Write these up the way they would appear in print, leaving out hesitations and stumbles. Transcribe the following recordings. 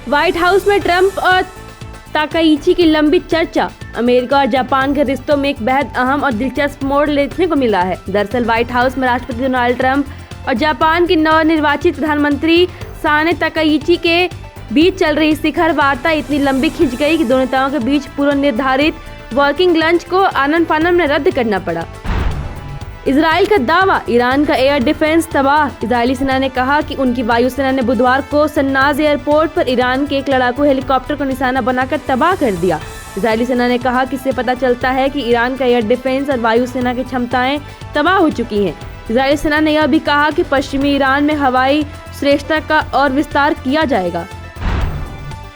White house में Trump और Takaichi की लंबी चर्चा। अमेरिका और जापान के रिश्तों में एक बेहद अहम और दिलचस्प मोड़ देखने को मिला है। दरअसल व्हाइट हाउस में राष्ट्रपति डोनाल्ड ट्रंप और जापान की नवनिर्वाचित प्रधानमंत्री साने ताकाइची के बीच चल रही शिखर वार्ता इतनी लंबी खिंच गई कि दोनों नेताओं के बीच पूर्व निर्धारित वर्किंग लंच को आनन फानन में रद्द करना पड़ा। इजराइल का दावा, ईरान का एयर डिफेंस तबाह। इजरायली सेना ने कहा कि उनकी वायुसेना ने बुधवार को सन्नाज एयरपोर्ट पर ईरान के एक लड़ाकू हेलीकॉप्टर को निशाना बनाकर तबाह कर दिया। इजरायली सेना ने कहा कि इससे पता चलता है कि ईरान का एयर डिफेंस और वायुसेना की क्षमताएं तबाह हो चुकी हैं। इजरायली सेना ने यह भी कहा कि पश्चिमी ईरान में हवाई श्रेष्ठता का और विस्तार किया जाएगा।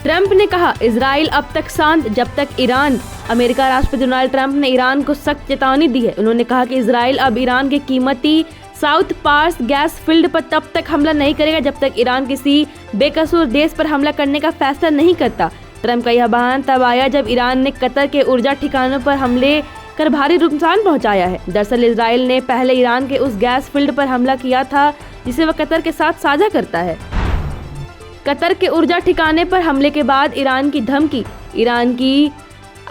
ट्रंप ने कहा, इजराइल अब तक शांत जब तक ईरान। अमेरिका राष्ट्रपति डोनाल्ड ट्रंप ने ईरान को सख्त चेतावनी दी है। उन्होंने कहा कि इजराइल अब ईरान के कीमती साउथ पार्स गैस फील्ड पर तब तक हमला नहीं करेगा जब तक ईरान किसी बेकसूर देश पर हमला करने का फैसला नहीं करता। ट्रंप का यह बयान तब आया जब ईरान ने कतर के ऊर्जा ठिकानों पर हमले कर भारी नुकसान पहुंचाया है। दरअसल इजराइल ने पहले ईरान के उस गैस फील्ड पर हमला किया था जिसे वह कतर के साथ साझा करता है। कतर के ऊर्जा ठिकाने पर हमले के बाद ईरान की धमकी। ईरान की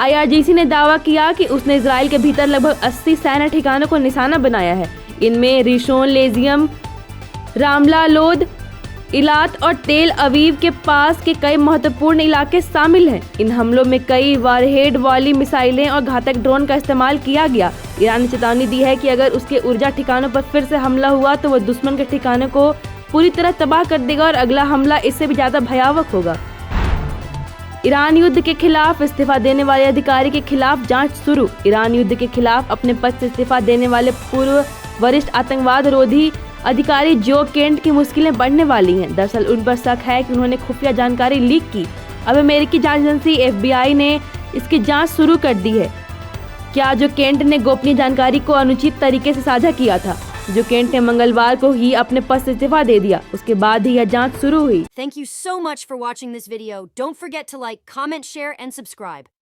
IRGC ने दावा किया कि उसने इजराइल के भीतर लगभग 80 सैन्य ठिकानों को निशाना बनाया है। इनमें रिशोन लेजियम, रामला लोद, इलात और तेल अवीव के पास के कई महत्वपूर्ण इलाके शामिल हैं। इन हमलों में कई वारहेड वाली मिसाइलें और घातक ड्रोन का इस्तेमाल किया गया। ईरान ने चेतावनी दी है कि अगर उसके ऊर्जा ठिकानों पर फिर से हमला हुआ तो वह दुश्मन के ठिकानों को पूरी तरह तबाह कर देगा और अगला हमला इससे भी ज्यादा भयावह होगा। ईरान युद्ध के खिलाफ इस्तीफा देने वाले अधिकारी के खिलाफ जांच शुरू। ईरान युद्ध के खिलाफ अपने पद से इस्तीफा देने वाले पूर्व वरिष्ठ आतंकवाद रोधी अधिकारी जो केंट की मुश्किलें बढ़ने वाली हैं। दरअसल उन पर शक है कि उन्होंने खुफिया जानकारी लीक की। अब अमेरिकी जांच एजेंसी FBI ने इसकी जांच शुरू कर दी है। क्या जो केंट ने गोपनीय जानकारी को अनुचित तरीके से साझा किया था? जो केंट ने मंगलवार को ही अपने पद से इस्तीफा दे दिया। उसके बाद ही यह जांच शुरू हुई। Thank you so much for watching this video. Don't forget to like, comment, share and subscribe.